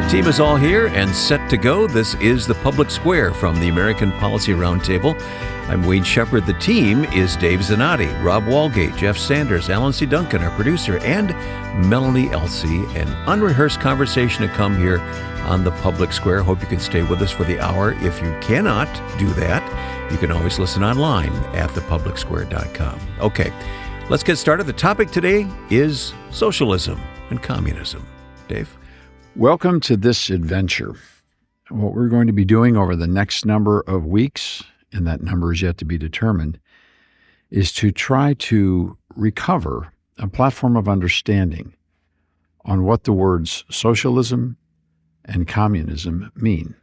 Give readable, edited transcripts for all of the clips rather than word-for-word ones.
Team is all here and set to go. This is the Public Square from the American Policy Roundtable. I'm Wade Shepard. The team is Dave Zanotti, Rob Walgate, Jeff Sanders, Alan C. Duncan, our producer, and Melanie Elsey. An unrehearsed conversation to come here on the Public Square. Hope you can stay with us for the hour. If you cannot do that, you can always listen online at thepublicsquare.com. Okay, let's get started. The topic today is socialism and communism. Dave? Welcome to this adventure. What we're going to be doing over the next number of weeks, and that number is yet to be determined, is to try to recover a platform of understanding on what the words socialism and communism mean.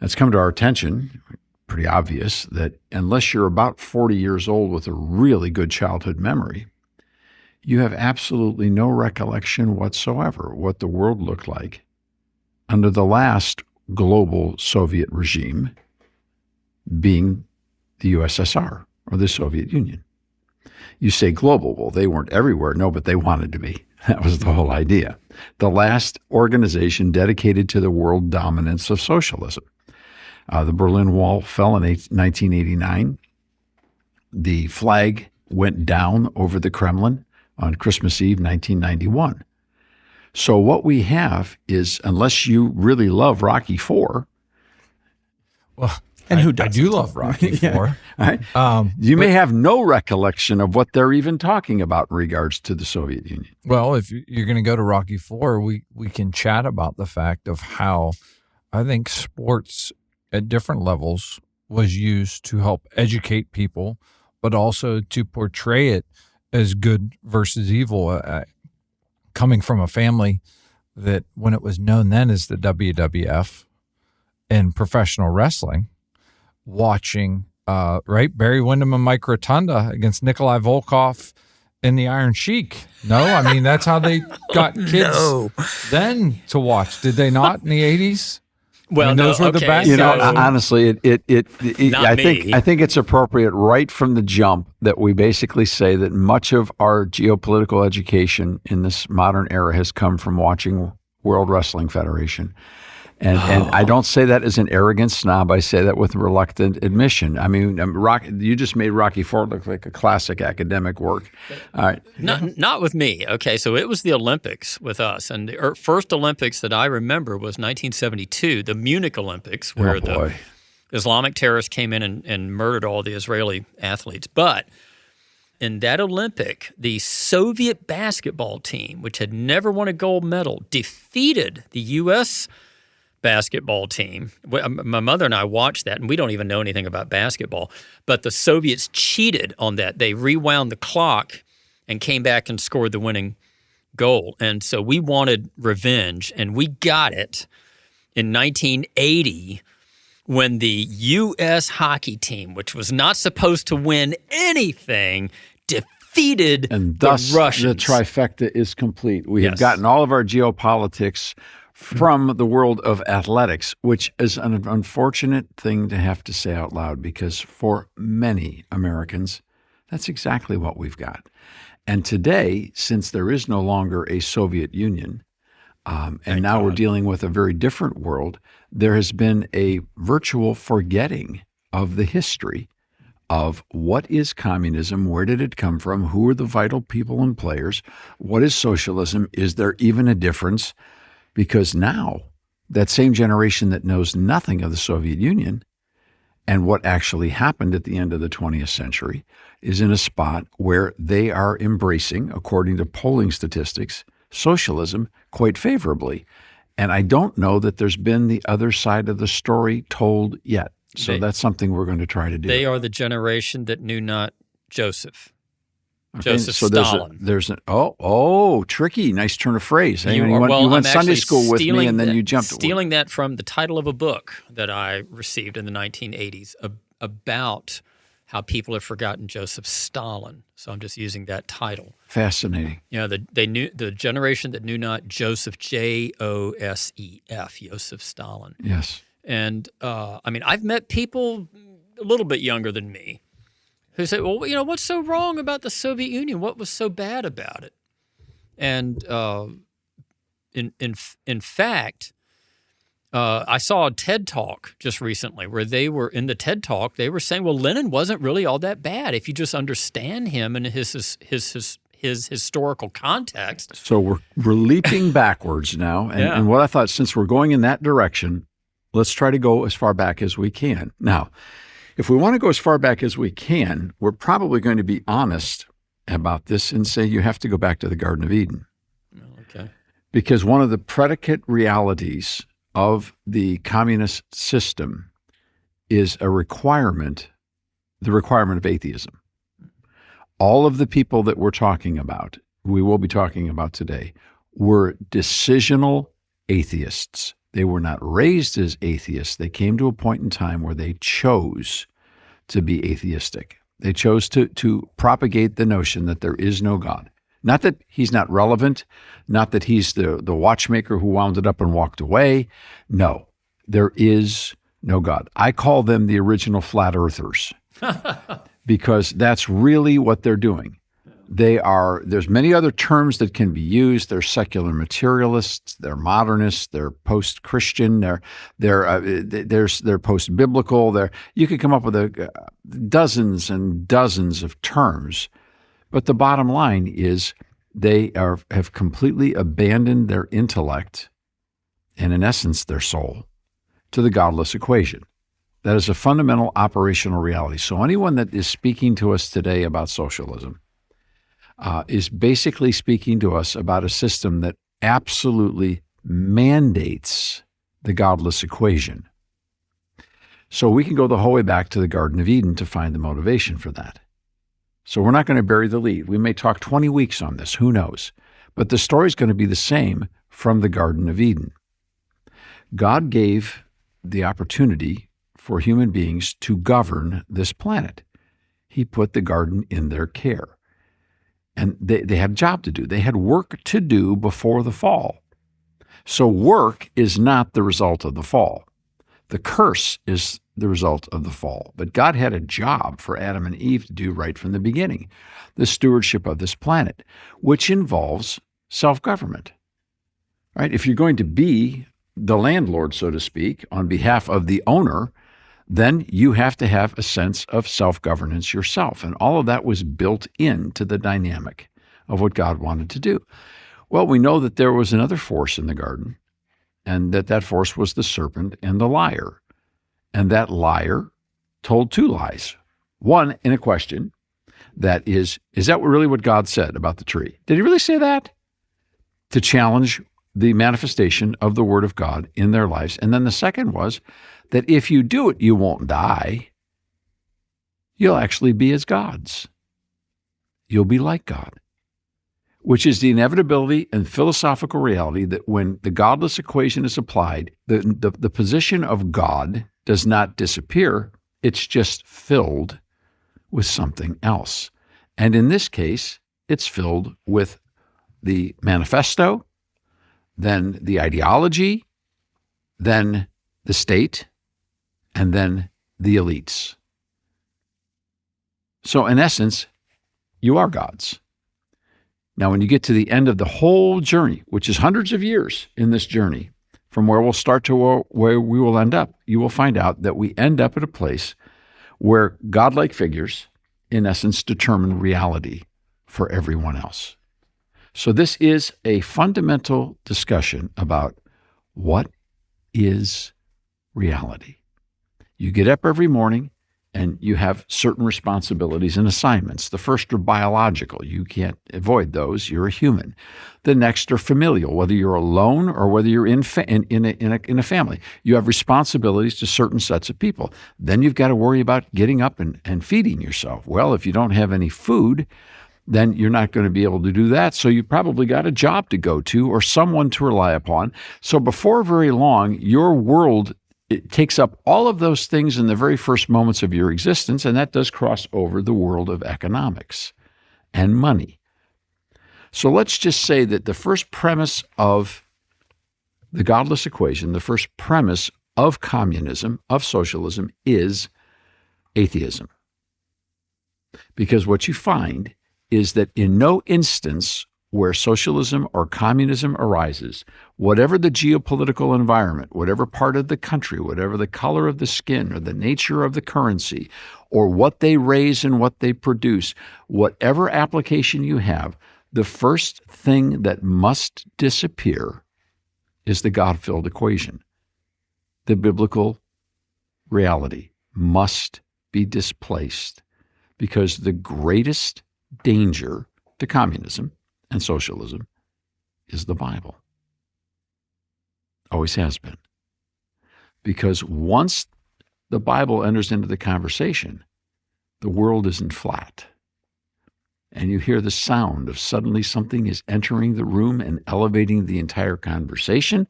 It's come to our attention, pretty obvious, that unless you're about 40 years old with a really good childhood memory, you have absolutely no recollection whatsoever what the world looked like under the last global Soviet regime, being the USSR or the Soviet Union. You say global. Well, they weren't everywhere. No, but they wanted to be. That was the whole idea. The last organization dedicated to the world dominance of socialism. The Berlin Wall fell in 1989. The flag went down over the Kremlin on Christmas Eve, 1991. So what we have is, unless you really love Rocky IV, well, and who doesn't? I do love Rocky IV. Yeah, right? You may have no recollection of what they're even talking about in regards to the Soviet Union. Well, if you're going to go to Rocky IV, we can chat about the fact of how I think sports at different levels was used to help educate people, but also to portray it as good versus evil. Coming from a family that, when it was known then as the WWF and professional wrestling, watching Barry Windham and Mike Rotunda against Nikolai Volkov and the Iron Sheik. No, I mean, that's how they got kids then to watch. Did they not in the 80s? Well, I mean, those were the best. You know, honestly, I think it's appropriate right from the jump that we basically say that much of our geopolitical education in this modern era has come from watching World Wrestling Federation. And I don't say that as an arrogant snob. I say that with reluctant admission. I mean, you just made Rocky IV look like a classic academic work. All right. Not with me. Okay, so it was the Olympics with us. And the first Olympics that I remember was 1972, the Munich Olympics, where the Islamic terrorists came in and murdered all the Israeli athletes. But in that Olympic, the Soviet basketball team, which had never won a gold medal, defeated the U.S. basketball team. My mother and I watched that, and we don't even know anything about basketball, but the Soviets cheated on that. They rewound the clock and came back and scored the winning goal. And so we wanted revenge, and we got it in 1980 when the U.S. hockey team, which was not supposed to win anything, defeated and thus the Russians. The trifecta is complete. We have gotten all of our geopolitics from the world of athletics, which is an unfortunate thing to have to say out loud, because for many Americans, that's exactly what we've got. And today, since there is no longer a Soviet Union, and now we're dealing with a very different world, there has been a virtual forgetting of the history of what is communism, where did it come from, who are the vital people and players, what is socialism, is there even a difference? Because now, that same generation that knows nothing of the Soviet Union and what actually happened at the end of the 20th century is in a spot where they are embracing, according to polling statistics, socialism quite favorably. And I don't know that there's been the other side of the story told yet. So that's something we're going to try to do. They are the generation that knew not Joseph. Okay, Joseph so Stalin. There's tricky, nice turn of phrase. You I'm went Sunday school with me, and then you jumped. Stealing that from the title of a book that I received in the 1980s about how people have forgotten Joseph Stalin. So I'm just using that title. Fascinating. You know, the generation that knew not Joseph, Joseph, Joseph Stalin. Yes. And I mean, I've met people a little bit younger than me who say, well, you know, what's so wrong about the Soviet Union? What was so bad about it? And in fact, I saw a TED Talk just recently where they were in the TED Talk. They were saying, well, Lenin wasn't really all that bad if you just understand him and his historical context. So we're leaping backwards now. And what I thought, since we're going in that direction, let's try to go as far back as we can. Now, if we want to go as far back as we can, we're probably going to be honest about this and say you have to go back to the Garden of Eden. Okay. Because one of the predicate realities of the communist system is the requirement of atheism. All of the people that we will be talking about today, were decisional atheists. They were not raised as atheists. They came to a point in time where they chose to be atheistic. They chose to propagate the notion that there is no God. Not that he's not relevant, not that he's the watchmaker who wound it up and walked away. No, there is no God. I call them the original flat earthers because that's really what they're doing. There's many other terms that can be used. They're secular materialists, they're modernists, they're post-Christian, they're post-biblical. You could come up with dozens and dozens of terms. But the bottom line is they have completely abandoned their intellect and, in essence, their soul to the godless equation. That is a fundamental operational reality. So anyone that is speaking to us today about socialism is basically speaking to us about a system that absolutely mandates the godless equation. So we can go the whole way back to the Garden of Eden to find the motivation for that. So we're not going to bury the lead. We may talk 20 weeks on this, who knows? But the story is going to be the same from the Garden of Eden. God gave the opportunity for human beings to govern this planet. He put the garden in their care. And they had a job to do. They had work to do before the fall. So work is not the result of the fall. The curse is the result of the fall. But God had a job for Adam and Eve to do right from the beginning, the stewardship of this planet, which involves self-government. Right? If you're going to be the landlord, so to speak, on behalf of the owner, then you have to have a sense of self-governance yourself. And all of that was built into the dynamic of what God wanted to do. Well, we know that there was another force in the garden, and that force was the serpent and the liar. And that liar told two lies. One, in a question, that is that really what God said about the tree? Did he really say that? To challenge the manifestation of the Word of God in their lives. And then the second was that if you do it, you won't die. You'll actually be as gods. You'll be like God, which is the inevitability and philosophical reality that when the godless equation is applied, the position of God does not disappear. It's just filled with something else. And in this case, it's filled with the manifesto, then the ideology, then the state, and then the elites. So in essence, you are gods. Now, when you get to the end of the whole journey, which is hundreds of years in this journey, from where we'll start to where we will end up, you will find out that we end up at a place where godlike figures, in essence, determine reality for everyone else. So this is a fundamental discussion about what is reality. You get up every morning and you have certain responsibilities and assignments. The first are biological. You can't avoid those. You're a human. The next are familial, whether you're alone or whether you're in a family. You have responsibilities to certain sets of people. Then you've got to worry about getting up and feeding yourself. Well, if you don't have any food, then you're not going to be able to do that. So you probably got a job to go to or someone to rely upon. So before very long, your world, it takes up all of those things in the very first moments of your existence, and that does cross over the world of economics and money. So let's just say that the first premise of the godless equation, the first premise of communism, of socialism, is atheism. Because what you find is that in no instance where socialism or communism arises, whatever the geopolitical environment, whatever part of the country, whatever the color of the skin or the nature of the currency, or what they raise and what they produce, whatever application you have, the first thing that must disappear is the God-filled equation. The biblical reality must be displaced because the greatest danger to communism and socialism is the Bible. Always has been. Because once the Bible enters into the conversation, the world isn't flat. And you hear the sound of suddenly something is entering the room and elevating the entire conversation,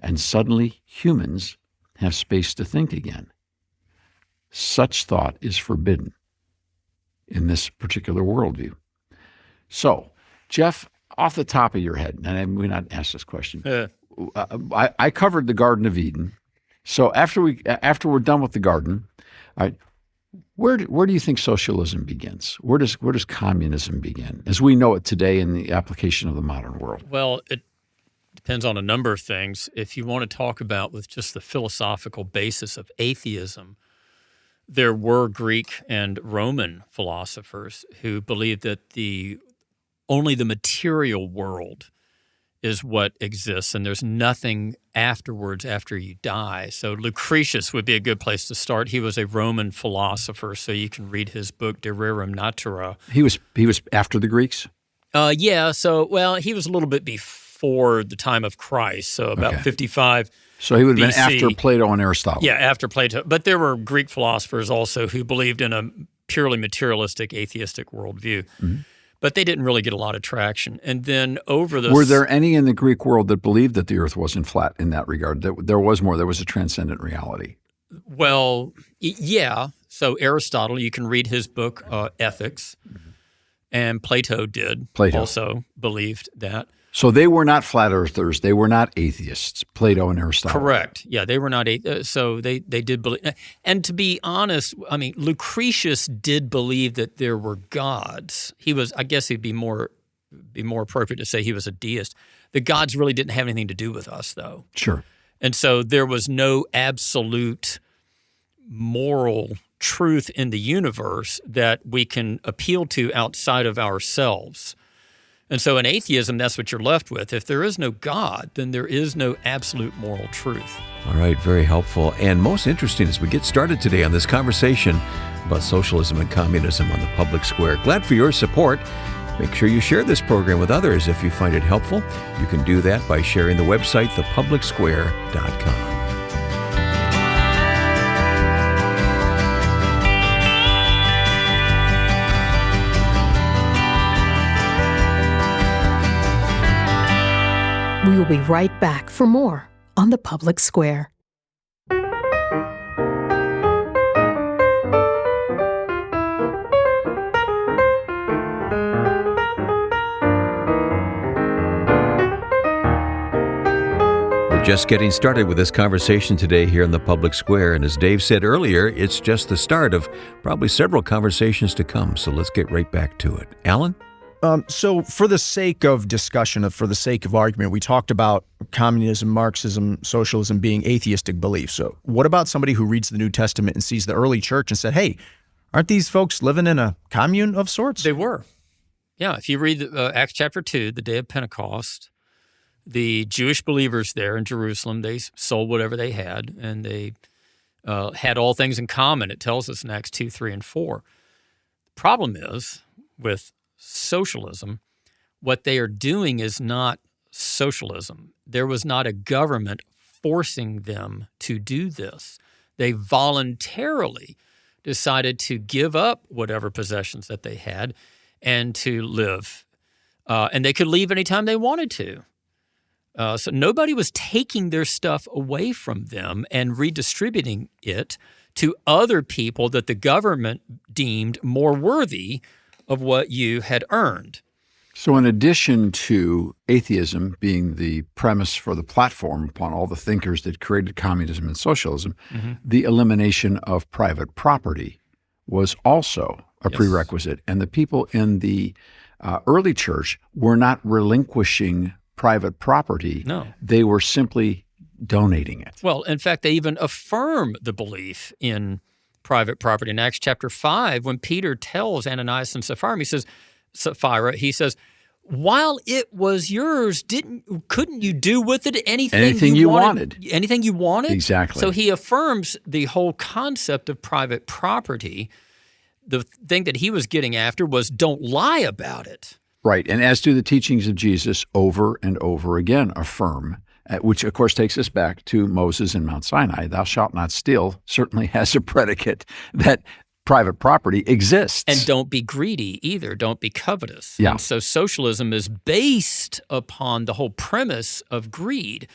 and suddenly humans have space to think again. Such thought is forbidden in this particular worldview. So, Jeff, off the top of your head, and I may not ask this question. I covered the Garden of Eden. So after we're done with the garden, all right, where do you think socialism begins? Where does communism begin, as we know it today in the application of the modern world? Well, it depends on a number of things. If you want to talk about with just the philosophical basis of atheism, there were Greek and Roman philosophers who believed that only the material world is what exists, and there's nothing afterwards after you die. So Lucretius would be a good place to start. He was a Roman philosopher, so you can read his book De Rerum Natura. He was after the Greeks? Yeah. So, well, he was a little bit before the time of Christ, so about 55. So he would have BC. been after Plato and Aristotle. Yeah, after Plato. But there were Greek philosophers also who believed in a purely materialistic, atheistic worldview. Mm-hmm. But they didn't really get a lot of traction. And then over the... Were there any in the Greek world that believed that the earth wasn't flat in that regard? There was more. There was a transcendent reality. Well, yeah. So Aristotle, you can read his book, Ethics. And Plato also believed that. So they were not flat earthers. They were not atheists, Plato and Aristotle. Correct. Yeah, they were not so they did believe. And to be honest, I mean, Lucretius did believe that there were gods. I guess he'd be more appropriate to say he was a deist. The gods really didn't have anything to do with us, though. Sure. And so there was no absolute moral truth in the universe that we can appeal to outside of ourselves. And so in atheism, that's what you're left with. If there is no God, then there is no absolute moral truth. All right, very helpful. And most interesting as we get started today on this conversation about socialism and communism on the public square. Glad for your support. Make sure you share this program with others if you find it helpful. You can do that by sharing the website, thepublicsquare.com. We will be right back for more on The Public Square. We're just getting started with this conversation today here in the Public Square. And as Dave said earlier, it's just the start of probably several conversations to come. So let's get right back to it. Alan? So for the sake of discussion, for the sake of argument, we talked about communism, Marxism, socialism being atheistic beliefs. So what about somebody who reads the New Testament and sees the early church and said, hey, aren't these folks living in a commune of sorts? They were. Yeah, if you read Acts chapter 2, the day of Pentecost, the Jewish believers there in Jerusalem, they sold whatever they had, and they had all things in common. It tells us in Acts 2, 3, and 4. The problem is with socialism, what they are doing is not socialism. There was not a government forcing them to do this. They voluntarily decided to give up whatever possessions that they had and to live. And they could leave anytime they wanted to. So nobody was taking their stuff away from them and redistributing it to other people that the government deemed more worthy of what you had earned. So in addition to atheism being the premise for the platform upon all the thinkers that created communism and socialism, the elimination of private property was also a prerequisite. And the people in the early church were not relinquishing private property. No. They were simply donating it. Well, in fact, they even affirm the belief in private property. In Acts chapter 5, when Peter tells Ananias and Sapphira, he says, while it was yours, couldn't you do with it anything you wanted? Anything you wanted? Exactly. So he affirms the whole concept of private property. The thing that he was getting after was don't lie about it. Right. And as do the teachings of Jesus over and over again affirm, which of course takes us back to Moses and Mount Sinai. Thou shalt not steal certainly has a predicate that private property exists. And don't be greedy either. Don't be covetous. Yeah. And so socialism is based upon the whole premise of greed.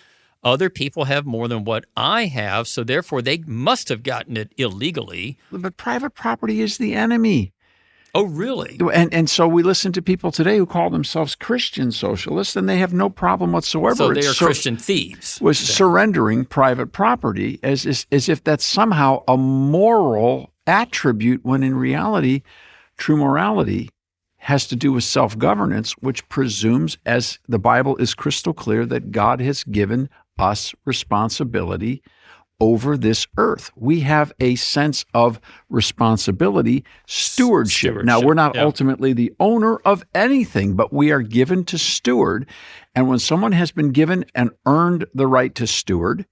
Other people have more than what I have, so therefore they must have gotten it illegally. But private property is the enemy. Oh, really? And so we listen to people today who call themselves Christian socialists, and they have no problem whatsoever. So they are Christian thieves. Was surrendering private property as if that's somehow a moral attribute, when in reality, true morality has to do with self-governance, which presumes, as the Bible is crystal clear, that God has given us responsibility over this earth. We have a sense of responsibility, stewardship. Now, we're not ultimately the owner of anything, but we are given to steward. And when someone has been given and earned the right to steward,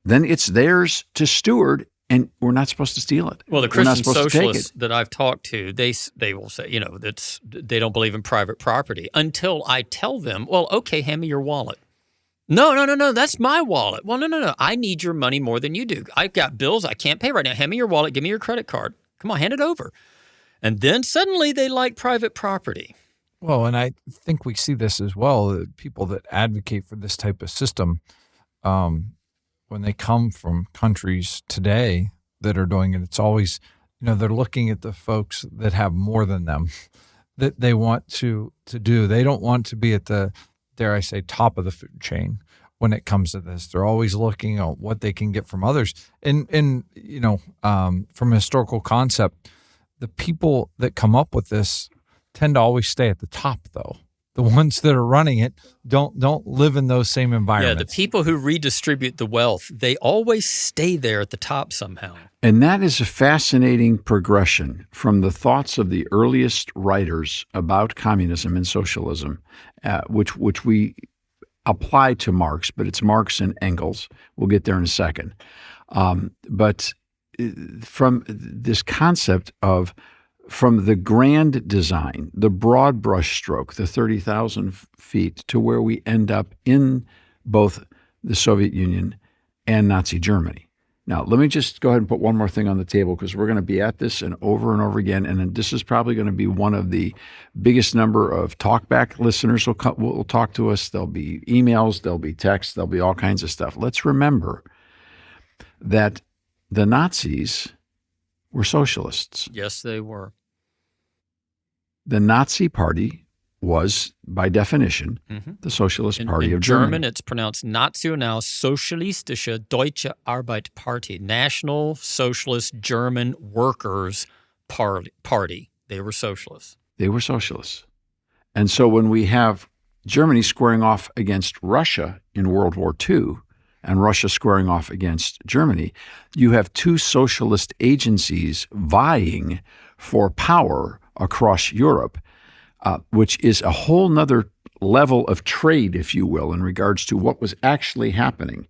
then it's theirs to steward, and we're not supposed to steal it. Well, the Christian socialists that I've talked to, they will say, they don't believe in private property until I tell them, well, okay, hand me your wallet. No, that's my wallet. Well, no. I need your money more than you do. I've got bills I can't pay right now. Hand me your wallet. Give me your credit card. Come on, hand it over. And then suddenly they like private property. Well, and I think we see this as well. People that advocate for this type of system, when they come from countries today that are doing it, it's always, they're looking at the folks that have more than them that they want to do. They don't want to be at the, dare I say, top of the food chain when it comes to this. They're always looking at what they can get from others. And from a historical concept, the people that come up with this tend to always stay at the top, though. The ones that are running it don't live in those same environments. Yeah, the people who redistribute the wealth, they always stay there at the top somehow. And that is a fascinating progression from the thoughts of the earliest writers about communism and socialism, which we apply to Marx, but it's Marx and Engels. We'll get there in a second. But from this concept of, from the grand design, the broad brushstroke, the 30,000 feet, to where we end up in both the Soviet Union and Nazi Germany. Now, let me just go ahead and put one more thing on the table, because we're going to be at this and over again, and this is probably going to be one of the biggest number of talkback listeners will talk to us. There'll be emails, there'll be texts, there'll be all kinds of stuff. Let's remember that the Nazis were socialists. Yes, they were. The Nazi Party was, by definition, the Socialist Party of Germany. In German, it's pronounced Nationalsozialistische Deutsche Arbeiterpartei, National Socialist German Workers' Party. They were socialists. They were socialists. And so when we have Germany squaring off against Russia in World War II, and Russia squaring off against Germany, you have two socialist agencies vying for power across Europe, which is a whole nother level of trade, if you will, in regards to what was actually happening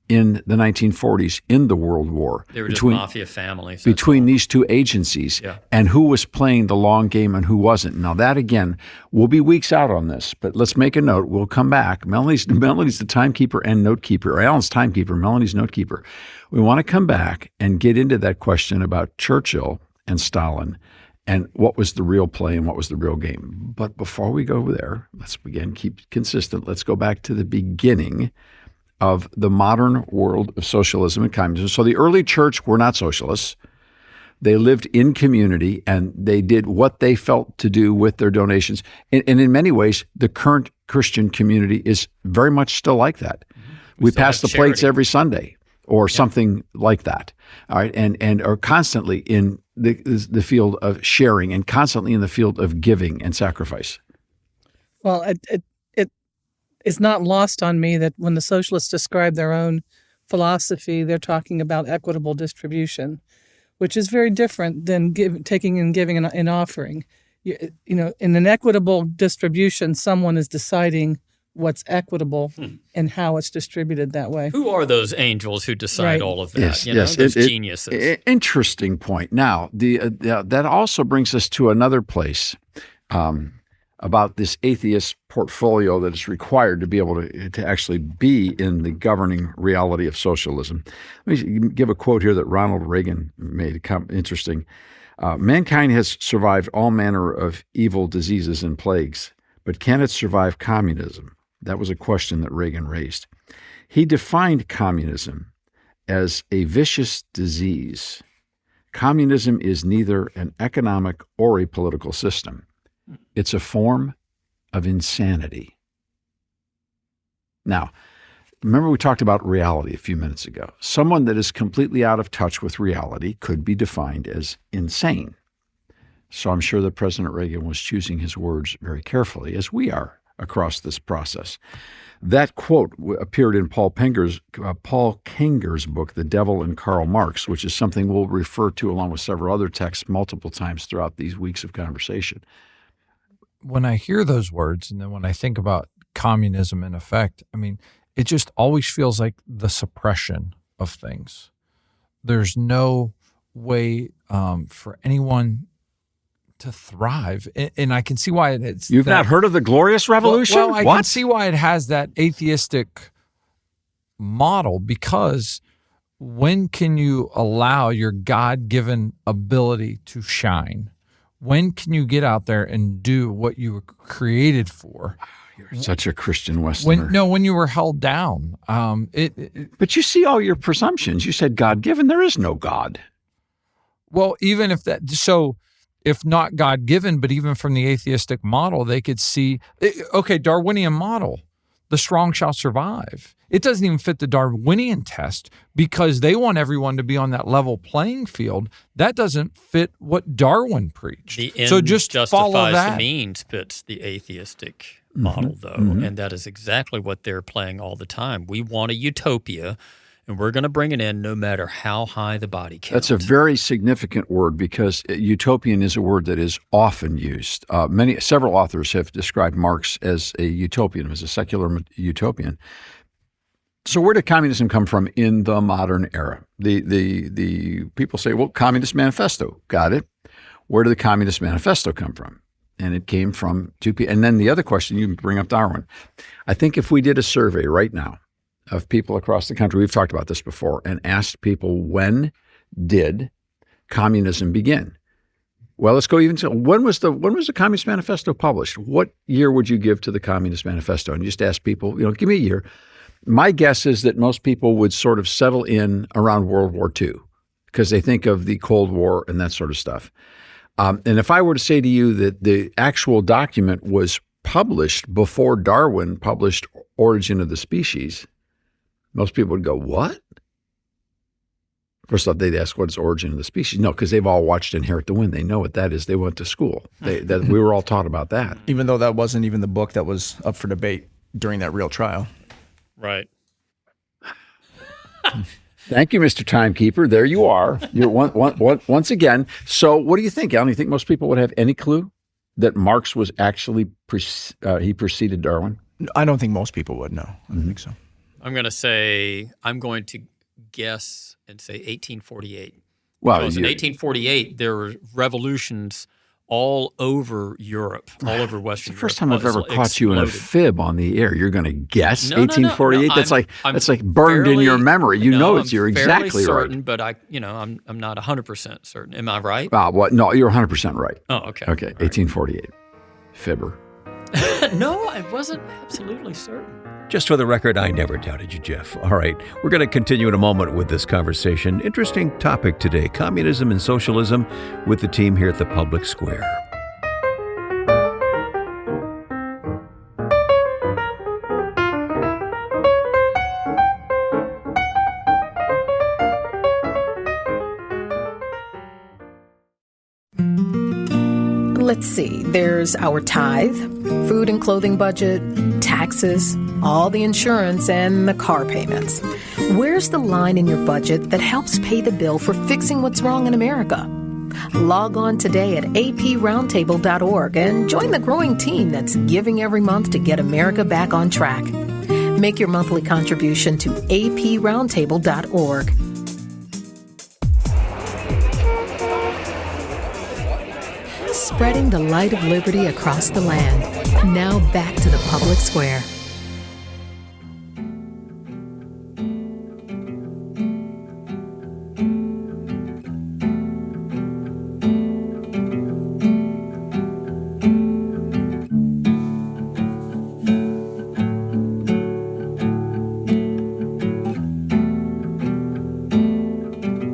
in the 1940s in the World War. They were just mafia families. Between these two agencies, and who was playing the long game and who wasn't. Now that, again, we'll be weeks out on this, but let's make a note. We'll come back. Melody's the timekeeper and notekeeper. Alan's timekeeper, Melody's notekeeper. We want to come back and get into that question about Churchill and Stalin and what was the real play and what was the real game. But before we go there, let's again keep consistent. Let's go back to the beginning of the modern world of socialism and communism. So the early church were not socialists. They lived in community, and they did what they felt to do with their donations. And in many ways, the current Christian community is very much still like that. We pass the plates every Sunday. or something like that. All right, and are constantly in the field of sharing and constantly in the field of giving and sacrifice. Well, it is not lost on me that when the socialists describe their own philosophy, they're talking about equitable distribution, which is very different than taking and giving an offering. You know, in an equitable distribution, someone is deciding what's equitable and how it's distributed that way. Who are those angels who decide all of that? Yes, those geniuses. Interesting point. Now, that also brings us to another place about this atheist portfolio that is required to be able to actually be in the governing reality of socialism. Let me give a quote here that Ronald Reagan made. Interesting. Mankind has survived all manner of evil diseases and plagues, but can it survive communism? That was a question that Reagan raised. He defined communism as a vicious disease. Communism is neither an economic or a political system. It's a form of insanity. Now, remember we talked about reality a few minutes ago. Someone that is completely out of touch with reality could be defined as insane. So I'm sure that President Reagan was choosing his words very carefully, as we are across this process. That quote appeared in Paul Kenger's book, The Devil and Karl Marx, which is something we'll refer to along with several other texts multiple times throughout these weeks of conversation. When I hear those words, and then when I think about communism in effect, I mean, it just always feels like the suppression of things. There's no way for anyone to thrive, and I can see why it's. You've not heard of the Glorious Revolution? Well, I can see why it has that atheistic model, because when can you allow your God-given ability to shine? When can you get out there and do what you were created for? You're such a Christian Westerner. When you were held down. But you see all your presumptions. You said God-given. There is no God. Well, even if that, so if not God-given, but even from the atheistic model, they could see, okay, Darwinian model, the strong shall survive. It doesn't even fit the Darwinian test because they want everyone to be on that level playing field. That doesn't fit what Darwin preached. The end so just follow justifies that. the means fits the atheistic model, though, and that is exactly what they're playing all the time. We want a utopia, and we're going to bring it in no matter how high the body count. That's a very significant word because utopian is a word that is often used. Several authors have described Marx as a utopian, as a secular utopian. So where did communism come from in the modern era? The people say, well, Communist Manifesto, got it. Where did the Communist Manifesto come from? And it came from two people. And then the other question, you bring up Darwin. I think if we did a survey right now of people across the country, we've talked about this before, and asked people, when did communism begin? Well, let's go even to when was the Communist Manifesto published? What year would you give to the Communist Manifesto? And just ask people, give me a year. My guess is that most people would sort of settle in around World War II because they think of the Cold War and that sort of stuff. And if I were to say to you that the actual document was published before Darwin published Origin of the Species, most people would go, what? First off, they'd ask, what's Origin of the Species? No, because they've all watched Inherit the Wind. They know what that is. They went to school. We were all taught about that. Even though that wasn't even the book that was up for debate during that real trial. Right. Thank you, Mr. Timekeeper. There you are. You're once again. So what do you think, Alan? Do you think most people would have any clue that Marx was actually, he preceded Darwin? I don't think most people would, no. I don't think so. I'm going to guess and say 1848. Well, because in 1848, there were revolutions all over Europe, all over Western Europe. It's the first time I've ever caught you in a fib on the air. You're going to guess 1848? No, that's like burned in your memory. You're exactly certain, right. But I'm not 100% certain. Am I right? What? No, you're 100% right. Oh, okay. Okay, 1848. Fibber. No, I wasn't absolutely certain. Just for the record, I never doubted you, Jeff. All right, we're going to continue in a moment with this conversation. Interesting topic today, communism and socialism, with the team here at the Public Square. Let's see. There's our tithe, food and clothing budget, taxes, all the insurance, and the car payments. Where's the line in your budget that helps pay the bill for fixing what's wrong in America? Log on today at aproundtable.org and join the growing team that's giving every month to get America back on track. Make your monthly contribution to aproundtable.org. Spreading the light of liberty across the land. Now back to the public square.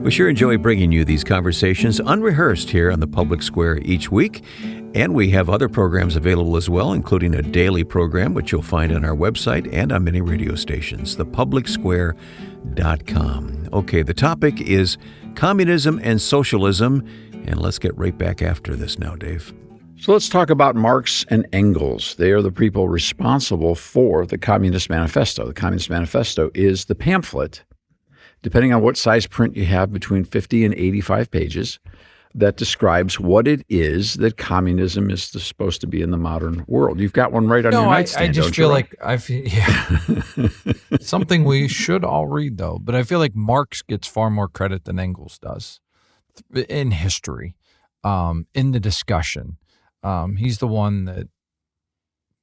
We sure enjoy bringing you these conversations unrehearsed here on the Public Square each week. And we have other programs available as well, including a daily program, which you'll find on our website and on many radio stations, thepublicsquare.com. Okay, the topic is communism and socialism. And let's get right back after this now, Dave. So let's talk about Marx and Engels. They are the people responsible for the Communist Manifesto. The Communist Manifesto is the pamphlet, depending on what size print you have, between 50 and 85 pages, that describes what it is that communism is supposed to be in the modern world. You've got one right on your nightstand. I just feel like something we should all read, though. But I feel like Marx gets far more credit than Engels does in history, in the discussion. He's the one that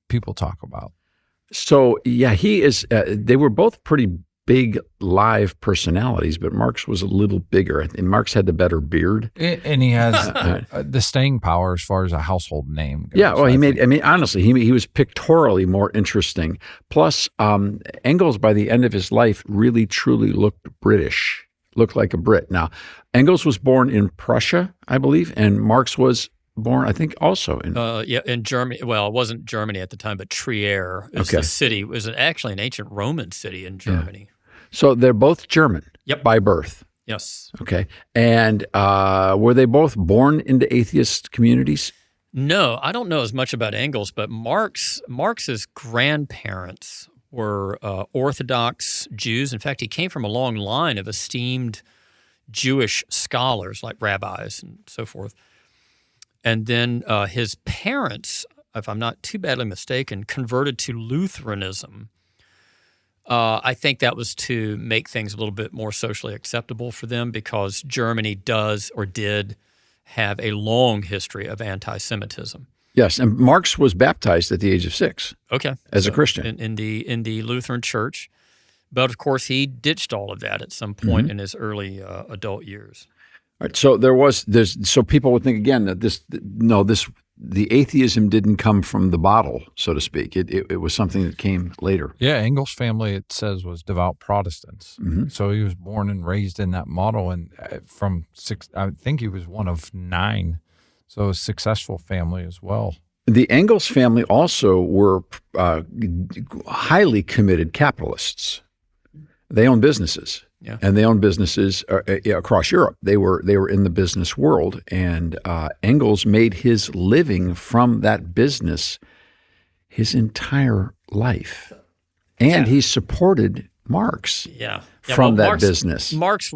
people talk about. So, yeah, he is. They were both pretty big live personalities, but Marx was a little bigger, and Marx had the better beard, and he has the staying power as far as a household name goes. Yeah, well, honestly, he was pictorially more interesting. Plus, Engels, by the end of his life, really truly looked British, looked like a Brit. Now, Engels was born in Prussia, I believe, and Marx was born, I think, also in Germany. Well, it wasn't Germany at the time, but Trier is the city. It was actually an ancient Roman city in Germany. Yeah. So they're both German by birth. Yes. Okay. And were they both born into atheist communities? No, I don't know as much about Engels, but Marx's grandparents were Orthodox Jews. In fact, he came from a long line of esteemed Jewish scholars like rabbis and so forth. And then his parents, if I'm not too badly mistaken, converted to Lutheranism. I think that was to make things a little bit more socially acceptable for them, because Germany does or did have a long history of anti-Semitism. Yes, and Marx was baptized at the age of 6. Okay, as a Christian in the Lutheran Church, but of course he ditched all of that at some point in his early adult years. All right, so so people would think again that the atheism didn't come from the bottle, so to speak. It was something that came later. Yeah, Engels' family, it says, was devout Protestants. Mm-hmm. So he was born and raised in that model, and I think he was one of 9. So a successful family as well. The Engels family also were highly committed capitalists. They owned businesses. Yeah. And they owned businesses across Europe. They were in the business world, and Engels made his living from that business his entire life, and he supported Marx. From that business. Marx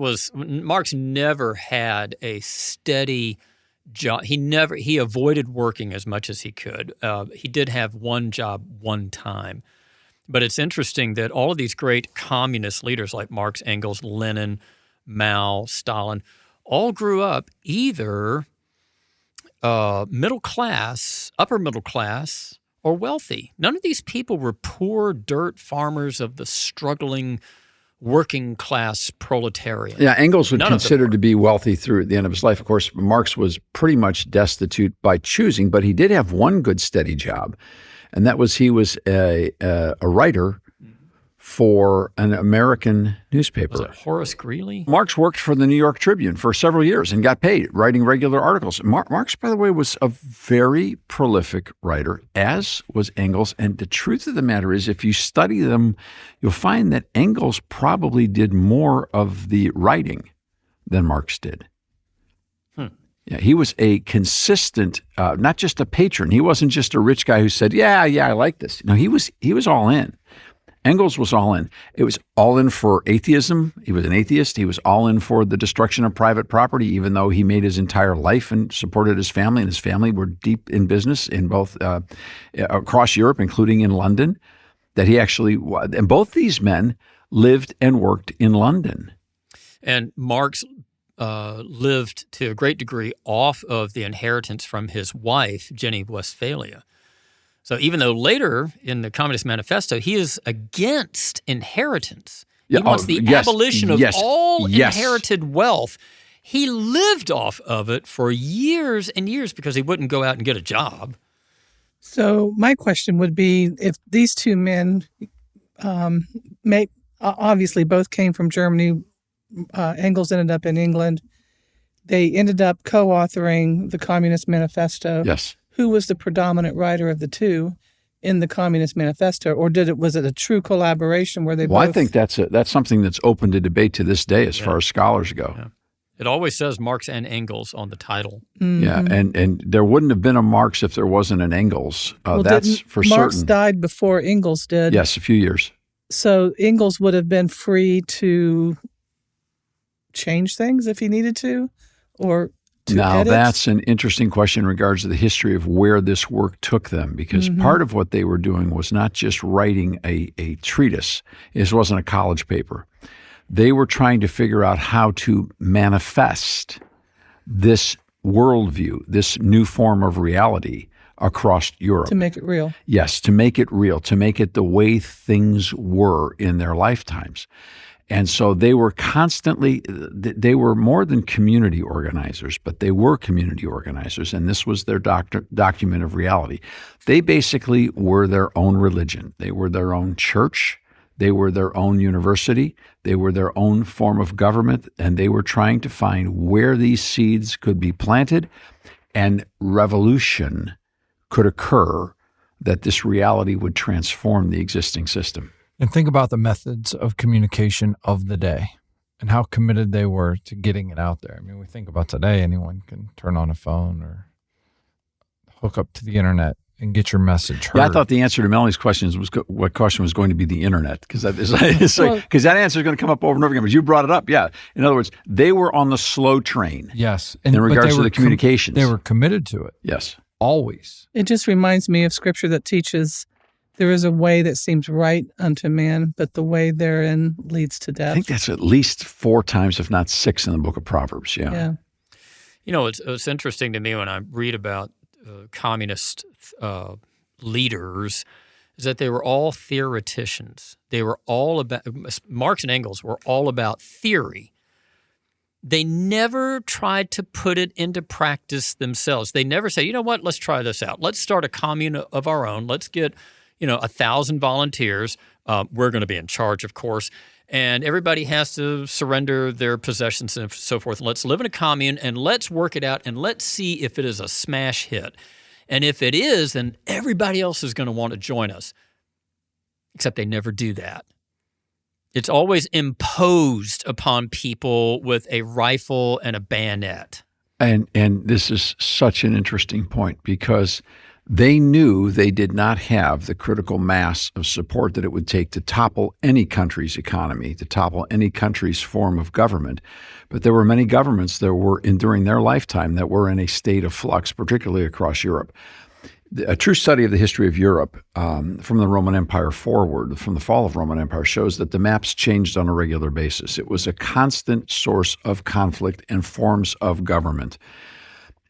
never had a steady job. He avoided working as much as he could. He did have one job one time. But it's interesting that all of these great communist leaders like Marx, Engels, Lenin, Mao, Stalin, all grew up either middle class, upper middle class, or wealthy. None of these people were poor dirt farmers of the struggling working class proletariat. Yeah, Engels was considered to be wealthy through the end of his life. Of course, Marx was pretty much destitute by choosing, but he did have one good steady job. And that was he was a writer for an American newspaper. Was it Horace Greeley? Marx worked for the New York Tribune for several years and got paid writing regular articles. Marx, by the way, was a very prolific writer, as was Engels. And the truth of the matter is, if you study them, you'll find that Engels probably did more of the writing than Marx did. Yeah, he was a consistent, not just a patron. He wasn't just a rich guy who said, yeah, I like this. No, he was all in. Engels was all in. It was all in for atheism. He was an atheist. He was all in for the destruction of private property, even though he made his entire life and supported his family, and his family were deep in business in both across Europe, including in London. And both these men lived and worked in London. And Marx lived to a great degree off of the inheritance from his wife, Jenny Westphalia. So even though later in the Communist Manifesto, he is against inheritance, he wants the abolition of all inherited wealth. He lived off of it for years and years because he wouldn't go out and get a job. So my question would be, if these two men obviously both came from Germany, Engels ended up in England, they ended up co-authoring the Communist Manifesto. Yes. Who was the predominant writer of the two in the Communist Manifesto, or was it a true collaboration where they both? Well, I think that's something that's open to debate to this day as far as scholars go. Yeah. It always says Marx and Engels on the title. Mm-hmm. Yeah, and there wouldn't have been a Marx if there wasn't an Engels. That's for certain. Marx died before Engels did. Yes, a few years. So Engels would have been free to change things if he needed to, or to edit? That's an interesting question in regards to the history of where this work took them, because part of what they were doing was not just writing a treatise. This wasn't a college paper. They were trying to figure out how to manifest this worldview, this new form of reality across Europe. To make it real. Yes, to make it real, to make it the way things were in their lifetimes. And so they were they were more than community organizers, but they were community organizers, and this was their document of reality. They basically were their own religion. They were their own church. They were their own university. They were their own form of government, and they were trying to find where these seeds could be planted and revolution could occur, that this reality would transform the existing system. And think about the methods of communication of the day and how committed they were to getting it out there. I mean, we think about today, anyone can turn on a phone or hook up to the internet and get your message heard. Yeah, I thought the answer to Melanie's question was going to be the internet, because that answer is going to come up over and over again. But you brought it up, yeah. In other words, they were on the slow train. Yes, in regards to the communications, they were committed to it. Yes, always. It just reminds me of scripture that teaches there is a way that seems right unto man, but the way therein leads to death. I think that's at least 4 times, if not 6, in the book of Proverbs. Yeah. You know, it's interesting to me when I read about communist leaders is that they were all theoreticians. They were all about, Marx and Engels were all about theory. They never tried to put it into practice themselves. They never say, you know what, let's try this out. Let's start a commune of our own. Let's get 1,000 volunteers. We're going to be in charge, of course, and everybody has to surrender their possessions and so forth. Let's live in a commune and let's work it out and let's see if it is a smash hit. And if it is, then everybody else is going to want to join us. Except they never do that. It's always imposed upon people with a rifle and a bayonet. And this is such an interesting point, because they knew they did not have the critical mass of support that it would take to topple any country's economy, to topple any country's form of government. But there were many governments that were during their lifetime that were in a state of flux, particularly across Europe. A true study of the history of Europe from the Roman Empire forward, from the fall of Roman Empire, shows that the maps changed on a regular basis. It was a constant source of conflict and forms of government.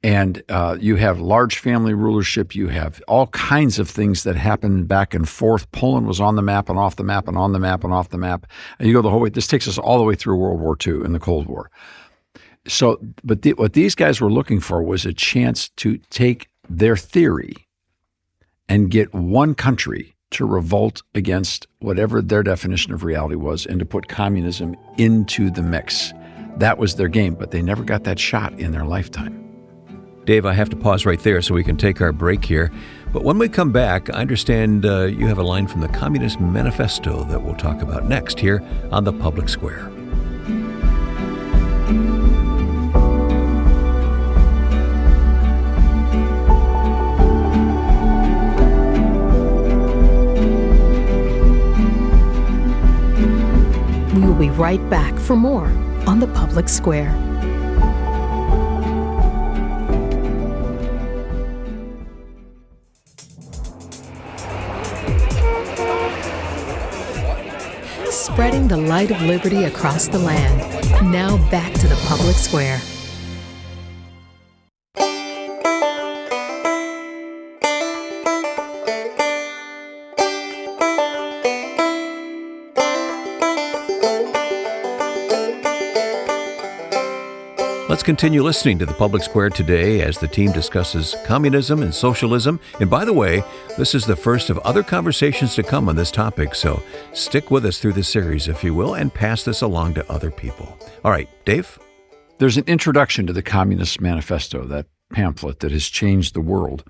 And you have large family rulership. You have all kinds of things that happen back and forth. Poland was on the map and off the map and on the map and off the map. And you go the whole way. This takes us all the way through World War II and the Cold War. So, but what these guys were looking for was a chance to take their theory and get one country to revolt against whatever their definition of reality was, and to put communism into the mix. That was their game, but they never got that shot in their lifetime. Dave, I have to pause right there so we can take our break here. But when we come back, I understand you have a line from the Communist Manifesto that we'll talk about next here on The Public Square. right back for more on The Public Square. Spreading the light of liberty across the land. Now back to The Public Square. Let's continue listening to The Public Square today as the team discusses communism and socialism. And by the way, this is the first of other conversations to come on this topic, so stick with us through this series, if you will, and pass this along to other people. All right, Dave? There's an introduction to the Communist Manifesto, that pamphlet that has changed the world.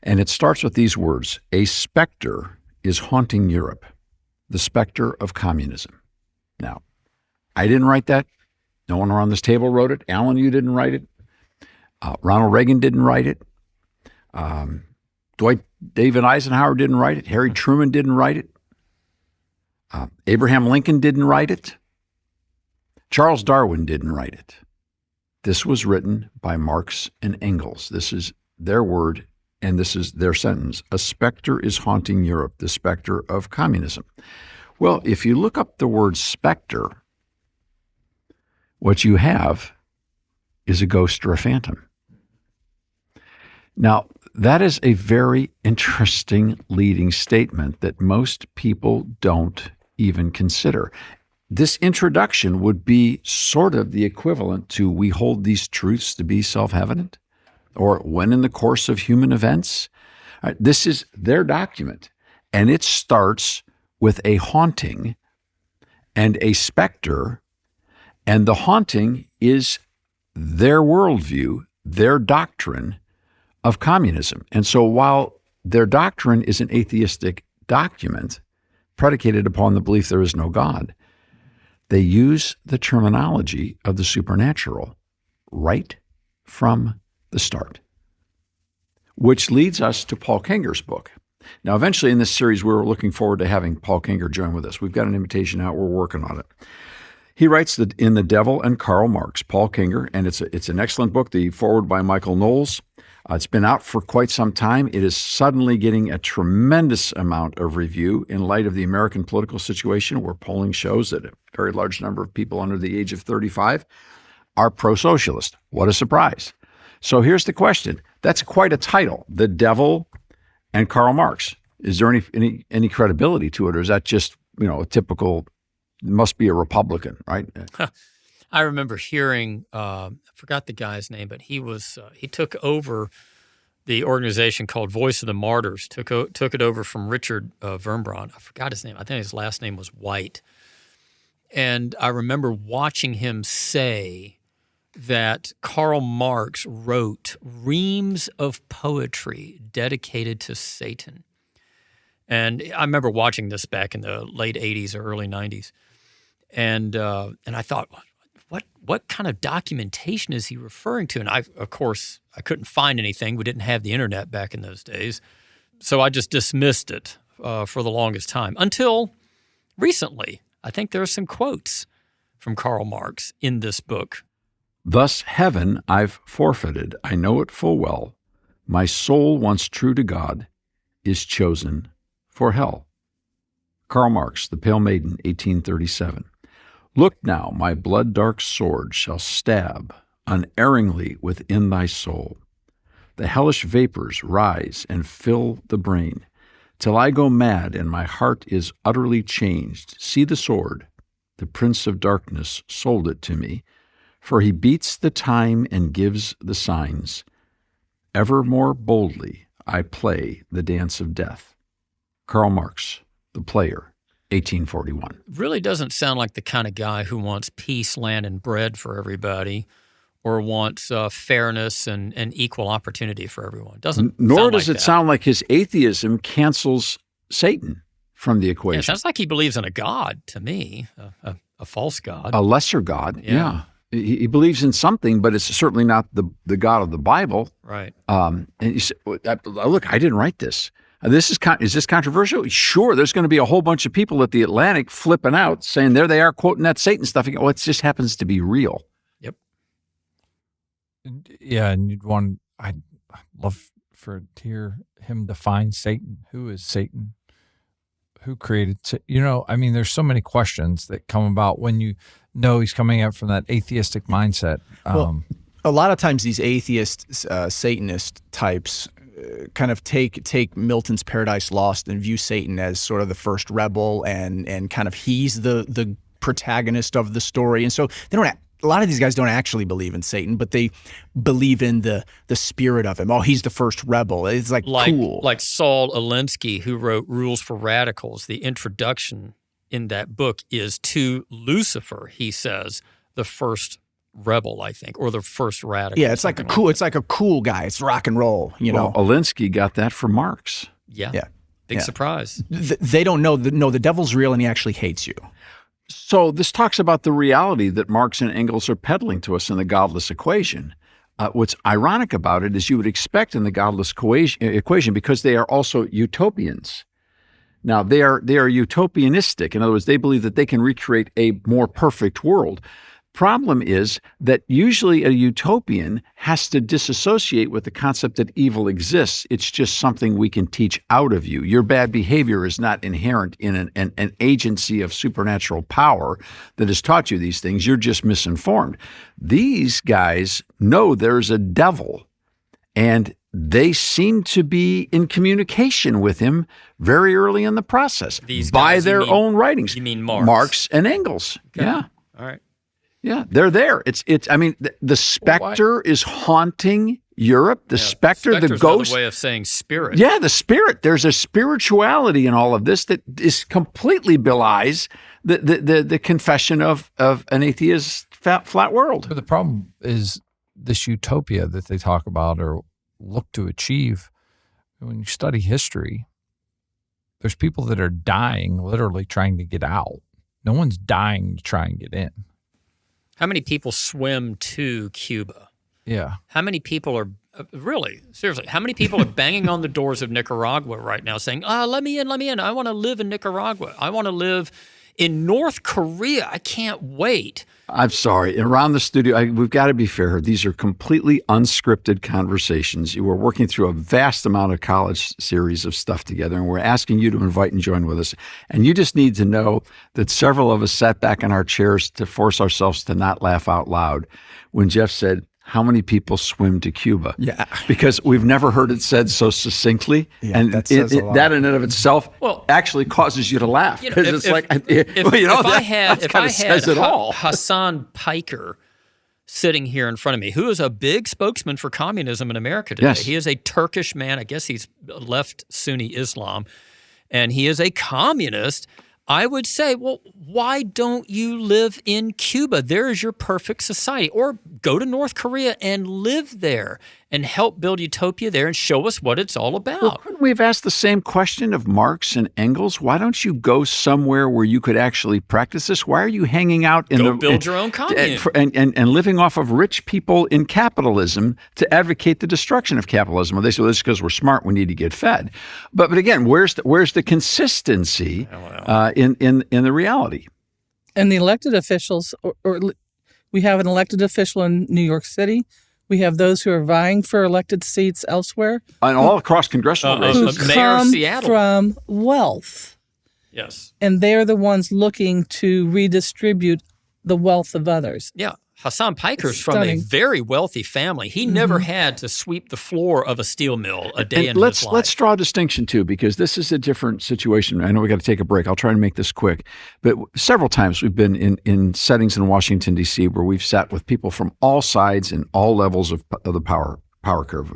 And it starts with these words: a spectre is haunting Europe, the spectre of communism. Now, I didn't write that. No one around this table wrote it. Alan, you didn't write it. Ronald Reagan didn't write it. David Eisenhower didn't write it. Harry Truman didn't write it. Abraham Lincoln didn't write it. Charles Darwin didn't write it. This was written by Marx and Engels. This is their word, and this is their sentence. A specter is haunting Europe, the specter of communism. Well, if you look up the word specter, what you have is a ghost or a phantom. Now, that is a very interesting leading statement that most people don't even consider. This introduction would be sort of the equivalent to "we hold these truths to be self-evident," or "when in the course of human events." This is their document, and it starts with a haunting and a specter. And the haunting is their worldview, their doctrine of communism. And so while their doctrine is an atheistic document predicated upon the belief there is no God, they use the terminology of the supernatural right from the start. Which leads us to Paul Kenger's book. Now, eventually in this series, we're looking forward to having Paul Kenger join with us. We've got an invitation out. We're working on it. He writes in The Devil and Karl Marx, Paul Kenger, and it's an excellent book, the foreword by Michael Knowles. It's been out for quite some time. It is suddenly getting a tremendous amount of review in light of the American political situation, where polling shows that a very large number of people under the age of 35 are pro-socialist. What a surprise. So here's the question. That's quite a title, The Devil and Karl Marx. Is there any credibility to it, or is that just, a typical, must be a Republican, right? I remember hearing, I forgot the guy's name, but he took over the organization called Voice of the Martyrs, took it over from Richard Wurmbrand. I forgot his name. I think his last name was White. And I remember watching him say that Karl Marx wrote reams of poetry dedicated to Satan. And I remember watching this back in the late 80s or early 90s. And I thought, what kind of documentation is he referring to? And of course, I couldn't find anything. We didn't have the internet back in those days. So I just dismissed it for the longest time until recently. I think there are some quotes from Karl Marx in this book. Thus heaven I've forfeited, I know it full well. My soul, once true to God, is chosen for hell. Karl Marx, The Pale Maiden, 1837. Look now, my blood-dark sword shall stab unerringly within thy soul. The hellish vapors rise and fill the brain, till I go mad and my heart is utterly changed. See the sword, the prince of darkness sold it to me, for he beats the time and gives the signs. Ever more boldly I play the dance of death. Karl Marx, The Player, 1841. Really doesn't sound like the kind of guy who wants peace, land, and bread for everybody, or wants fairness and equal opportunity for everyone. Nor does it sound like his atheism cancels Satan from the equation. It sounds like he believes in a God to me, a false God. A lesser God, yeah. He believes in something, but it's certainly not the God of the Bible. Right. And you say, look, I didn't write this. Is this controversial? Sure, there's going to be a whole bunch of people at the Atlantic flipping out, saying there they are quoting that Satan stuff. You go, it just happens to be real. Yep. Yeah, and I'd love to hear him define Satan. Who is Satan? Who created Satan? I mean, there's so many questions that come about when you know he's coming up from that atheistic mindset. Well, a lot of times these atheist, Satanist types kind of take Milton's Paradise Lost and view Satan as sort of the first rebel and kind of he's the protagonist of the story. And so a lot of these guys don't actually believe in Satan, but they believe in the spirit of him. Oh, he's the first rebel. It's like cool. Like Saul Alinsky, who wrote Rules for Radicals. The introduction in that book is to Lucifer, he says, the first rebel, I think, or the first radical. Yeah, it's like a cool guy. It's rock and roll, Well, Alinsky got that from Marx. Yeah. Big surprise. They don't know the devil's real and he actually hates you. So this talks about the reality that Marx and Engels are peddling to us in the godless equation. What's ironic about it is you would expect in the godless equation, because they are also utopians. Now, they are utopianistic. In other words, they believe that they can recreate a more perfect world. Problem is that usually a utopian has to disassociate with the concept that evil exists. It's just something we can teach out of you. Your bad behavior is not inherent in an agency of supernatural power that has taught you these things. You're just misinformed. These guys know there's a devil, and they seem to be in communication with him very early in the process by their own writings. You mean Marx? Marx and Engels. Okay. Yeah. All right. Yeah, they're there. I mean, the spectre is haunting Europe. The spectre, the ghost. Another way of saying spirit. Yeah, the spirit. There's a spirituality in all of this that is completely belies the confession of an atheist flat world. But the problem is this utopia that they talk about or look to achieve. When you study history, there's people that are dying, literally trying to get out. No one's dying to try and get in. How many people swim to Cuba? Yeah. How many people are really, seriously, how many people are banging on the doors of Nicaragua right now saying, let me in. I want to live in Nicaragua. I want to live in North Korea. I can't wait. I'm sorry. Around the studio, we've got to be fair. These are completely unscripted conversations. We're working through a vast amount of college series of stuff together, and we're asking you to invite and join with us. And you just need to know that several of us sat back in our chairs to force ourselves to not laugh out loud when Jeff said, how many people swim to Cuba? Yeah. Because we've never heard it said so succinctly. Yeah, and that says a lot. That in and of itself actually causes you to laugh. If I had Hassan Piker sitting here in front of me, who is a big spokesman for communism in America today. Yes. He is a Turkish man. I guess he's left Sunni Islam, and he is a communist. I would say, well, why don't you live in Cuba? There is your perfect society. Or go to North Korea and live there and help build utopia there and show us what it's all about. Well, couldn't we have asked the same question of Marx and Engels? Why don't you go somewhere where you could actually practice this? Why are you hanging out in build your own commune and living off of rich people in capitalism to advocate the destruction of capitalism? Well, they say, well, this is because we're smart. We need to get fed. But again, where's the consistency in the reality? And the elected officials, or we have an elected official in New York City. We have those who are vying for elected seats elsewhere. And all across congressional races. Who Mayor of come Seattle. from wealth. Yes. And they're the ones looking to redistribute the wealth of others. Yeah. Hassan Piker's from a very wealthy family. He never had to sweep the floor of a steel mill a day in his life. Let's draw a distinction, too, because this is a different situation. I know we got to take a break. I'll try to make this quick. But several times we've been in settings in Washington, D.C., where we've sat with people from all sides and all levels of the power curve.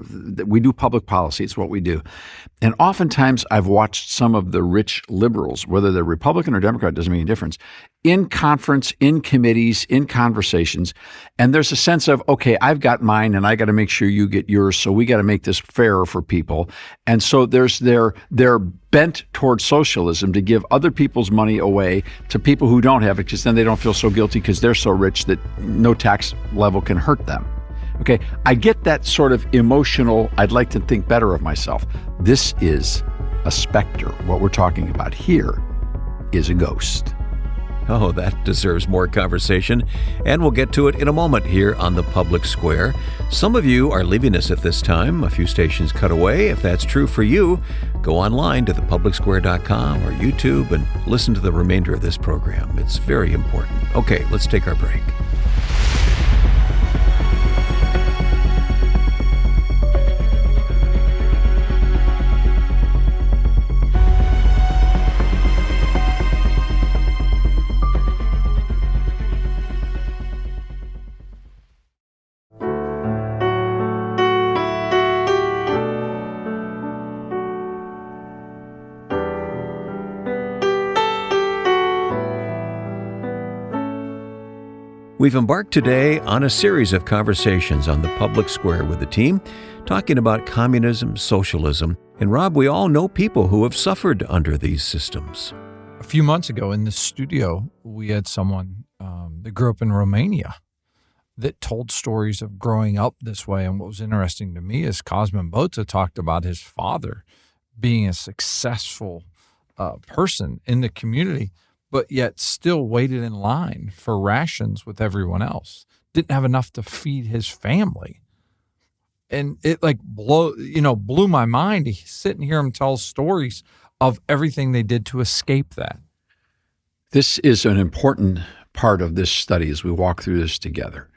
We do public policy. It's what we do. And oftentimes I've watched some of the rich liberals, whether they're Republican or Democrat, doesn't make any difference, in conference, in committees, in conversations. And there's a sense of, okay, I've got mine and I got to make sure you get yours. So we got to make this fairer for people. And so there's they're bent towards socialism to give other people's money away to people who don't have it, because then they don't feel so guilty because they're so rich that no tax level can hurt them. Okay, I get that sort of emotional, I'd like to think better of myself. This is a spectre. What we're talking about here is a ghost. Oh, that deserves more conversation, and we'll get to it in a moment here on the Public Square. Some of you are leaving us at this time, a few stations cut away. If that's true for you, go online to thepublicsquare.com or YouTube and listen to the remainder of this program. It's very important. Okay, let's take our break. We've embarked today on a series of conversations on the Public Square with the team, talking about communism, socialism, and Rob, we all know people who have suffered under these systems. A few months ago in the studio, we had someone that grew up in Romania that told stories of growing up this way. And what was interesting to me is Cosmin Bota talked about his father being a successful person in the community, but yet still waited in line for rations with everyone else. Didn't have enough to feed his family. And it blew my mind to sit and hear him tell stories of everything they did to escape that. This is an important part of this study as we walk through this together.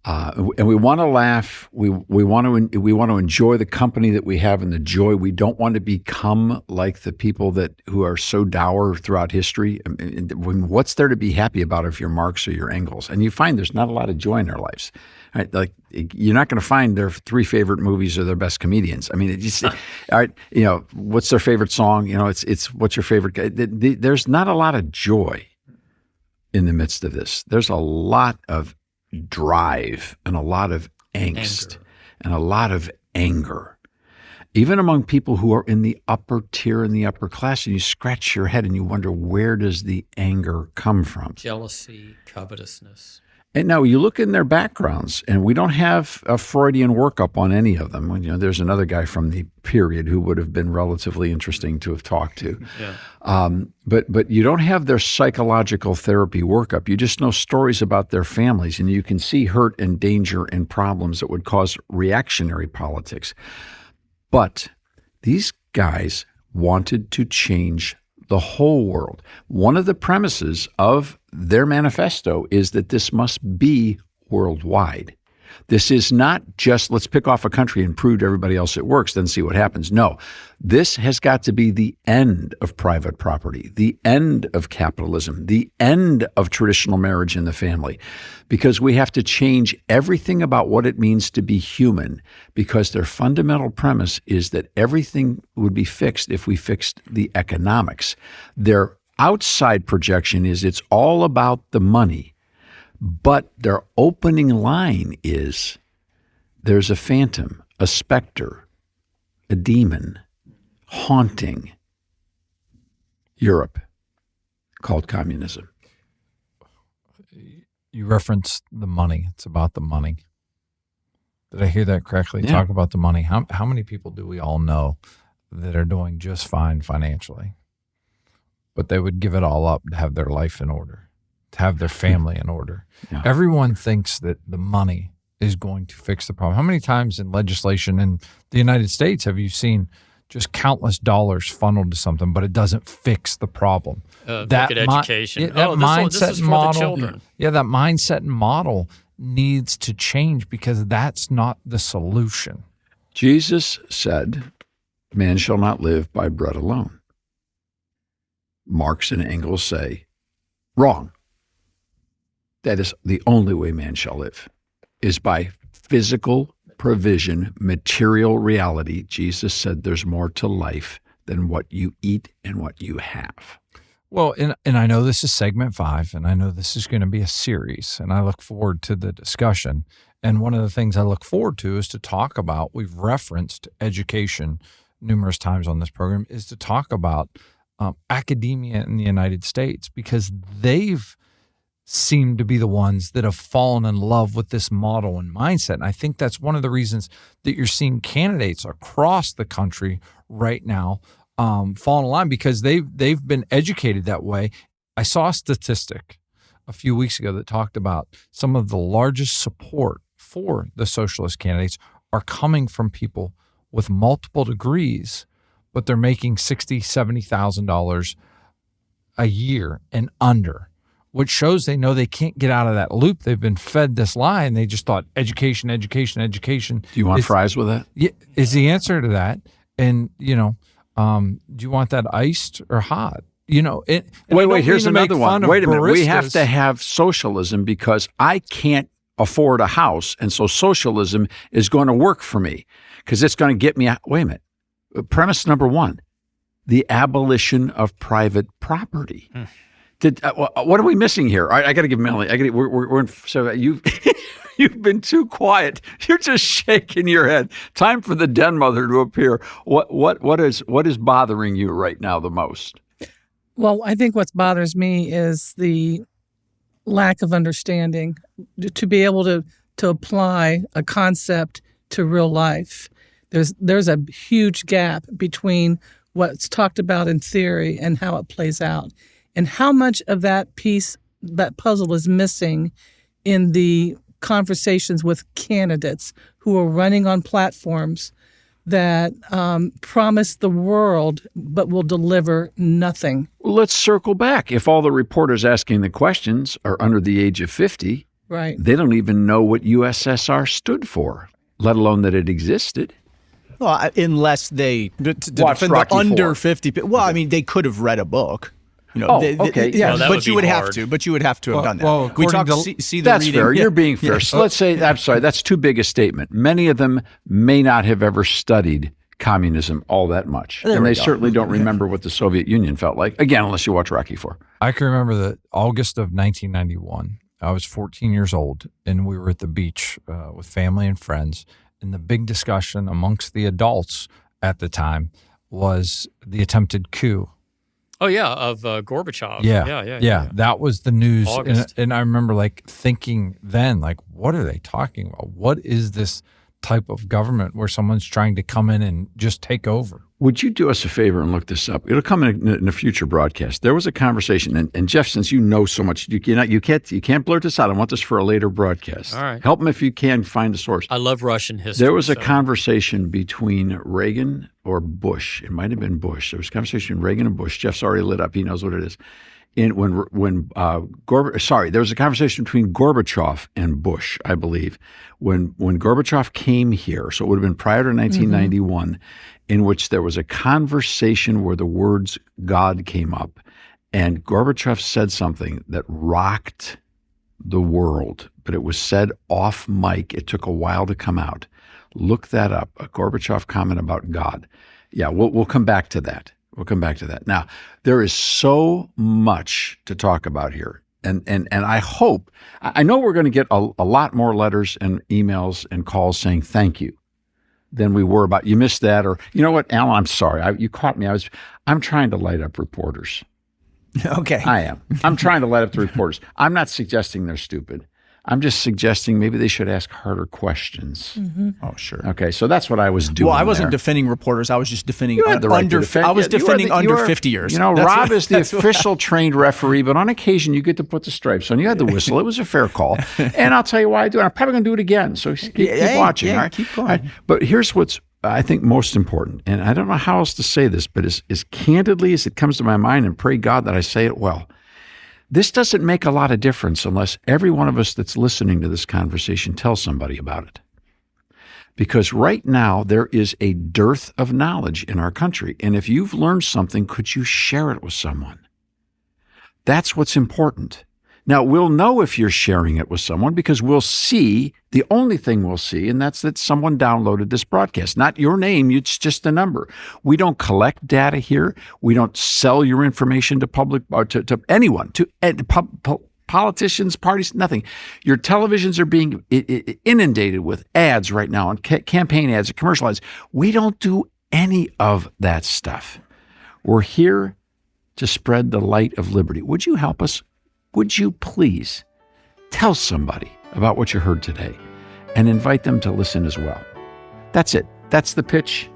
And we want to laugh. We want to enjoy the company that we have and the joy. We don't want to become like the people who are so dour throughout history. I mean, what's there to be happy about if you're Marx or you're Engels? And you find there's not a lot of joy in their lives. Right? Like you're not going to find their three favorite movies or their best comedians. I mean, it just, all right, what's their favorite song? It's what's your favorite guy? There's not a lot of joy in the midst of this. There's a lot of drive and a lot of angst and a lot of anger, even among people who are in the upper tier and the upper class. And you scratch your head and you wonder, where does the anger come from? Jealousy, covetousness. And now you look in their backgrounds, and we don't have a Freudian workup on any of them. There's another guy from the period who would have been relatively interesting to have talked to. Yeah. But you don't have their psychological therapy workup. You just know stories about their families, and you can see hurt and danger and problems that would cause reactionary politics. But these guys wanted to change the whole world. One of the premises of their manifesto is that this must be worldwide. This is not just let's pick off a country and prove to everybody else it works, then see what happens. No, this has got to be the end of private property, the end of capitalism, the end of traditional marriage in the family, because we have to change everything about what it means to be human, because their fundamental premise is that everything would be fixed if we fixed the economics. Their outside projection is it's all about the money. But their opening line is there's a phantom, a specter, a demon haunting Europe called communism. You referenced the money. It's about the money. Did I hear that correctly? Yeah. Talk about the money. How many people do we all know that are doing just fine financially, but they would give it all up to have their life in order, to have their family in order? Yeah. Everyone thinks that the money is going to fix the problem. How many times in legislation in the United States have you seen just countless dollars funneled to something, but it doesn't fix the problem? Look at education. That mindset this is for model, the children. Yeah, that mindset and model needs to change, because that's not the solution. Jesus said, man shall not live by bread alone. Marx and Engels say, wrong. That is the only way man shall live, is by physical provision, material reality. Jesus said there's more to life than what you eat and what you have. Well, and I know this is segment 5, and I know this is going to be a series, and I look forward to the discussion. And one of the things I look forward to is to talk about, we've referenced education numerous times on this program, is to talk about academia in the United States, because they've seem to be the ones that have fallen in love with this model and mindset. And I think that's one of the reasons that you're seeing candidates across the country right now fall in line because they've been educated that way. I saw a statistic a few weeks ago that talked about some of the largest support for the socialist candidates are coming from people with multiple degrees, but they're making $60,000, $70,000 a year and under, which shows they know they can't get out of that loop. They've been fed this lie, and they just thought education, education, education. Do you want fries with that? Yeah, is the answer to that. And, do you want that iced or hot? Wait, here's another one. Wait a minute. We have baristas. to have socialism because I can't afford a house, and so socialism is going to work for me because it's going to get me. Wait a minute. Premise number one, the abolition of private property. What are we missing here? I got to give Melanie. We're in, so you've been too quiet. You're just shaking your head. Time for the den mother to appear. What is bothering you right now the most? Well, I think what bothers me is the lack of understanding to be able to apply a concept to real life. There's a huge gap between what's talked about in theory and how it plays out. And how much of that puzzle is missing in the conversations with candidates who are running on platforms that promise the world but will deliver nothing. Well, let's circle back. If all the reporters asking the questions are under the age of 50, right, they don't even know what USSR stood for, let alone that it existed. Well, unless they Watch Rocky under IV. 50. Well, I mean, they could have read a book. Okay. Yeah, Well, that but would you be would hard. have to. But you would have to have done that. Well, we according talked. to- See the That's reading. fair. Yeah. You're being fair. Yeah. So let's say, I'm sorry, that's too big a statement. Many of them may not have ever studied communism all that much. There And we they go. certainly don't remember what the Soviet Union felt like. Again, unless you watch Rocky IV. I can remember the August of 1991. I was 14 years old, and we were at the beach with family and friends. And the big discussion amongst the adults at the time was the attempted coup. Oh, yeah, of Gorbachev. Yeah. That was the news. August. And I remember thinking then, what are they talking about? What is this type of government where someone's trying to come in and just take over? Would you do us a favor and look this up? It'll come in a future broadcast. There was a conversation, and Jeff, since you know so much, you can't blurt this out. I want this for a later broadcast. All right. Help them if you can find a source. I love Russian history. There was a so- conversation between Reagan or Bush. It might have been Bush. There was a conversation between Reagan and Bush. Jeff's already lit up. He knows what it is. There was a conversation between Gorbachev and Bush, I believe, when Gorbachev came here. So it would have been prior to 1991, in which there was a conversation where the words God came up, and Gorbachev said something that rocked the world, but it was said off mic. It took a while to come out. Look that up. A Gorbachev comment about God. Yeah, we'll come back to that. We'll come back to that. Now, there is so much to talk about here. And I hope, I know we're going to get a lot more letters and emails and calls saying thank you than we were about, you missed that, or, you know what, Alan, I'm sorry. You caught me. I'm trying to light up reporters. Okay. I am. I'm trying to light up the reporters. I'm not suggesting they're stupid. I'm just suggesting maybe they should ask harder questions. Oh, sure. Okay, so that's what I was doing. Well, I wasn't there. defending reporters. I was just defending You had the right to under. defend. I was You are defending the- under you are- 50 years. You know, That's Rob what- is the official trained referee, but on occasion you get to put the stripes on. You had the whistle. It was a fair call. And I'll tell you why I do it. I'm probably going to do it again. So keep watching. yeah, all right? keep going. All right. But here's what's, I think, most important. And I don't know how else to say this, but as candidly as it comes to my mind, and pray God that I say it well, this doesn't make a lot of difference unless every one of us that's listening to this conversation tells somebody about it. Because right now there is a dearth of knowledge in our country. And if you've learned something, could you share it with someone? That's what's important. Now, we'll know if you're sharing it with someone because we'll see, the only thing we'll see, and that's that someone downloaded this broadcast. Not your name, it's just a number. We don't collect data here. We don't sell your information to public, or to anyone, to politicians, parties, nothing. Your televisions are being inundated with ads right now, and campaign ads, and commercial ads. We don't do any of that stuff. We're here to spread the light of liberty. Would you help us? Would you please tell somebody about what you heard today and invite them to listen as well? That's it. That's the pitch.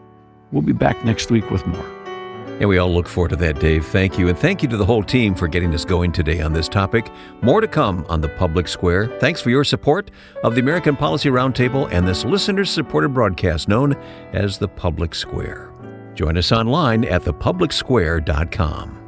We'll be back next week with more. And we all look forward to that, Dave. Thank you. And thank you to the whole team for getting us going today on this topic. More to come on the Public Square. Thanks for your support of the American Policy Roundtable and this listener-supported broadcast known as the Public Square. Join us online at thepublicsquare.com.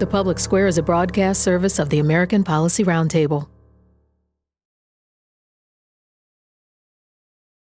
The Public Square is a broadcast service of the American Policy Roundtable.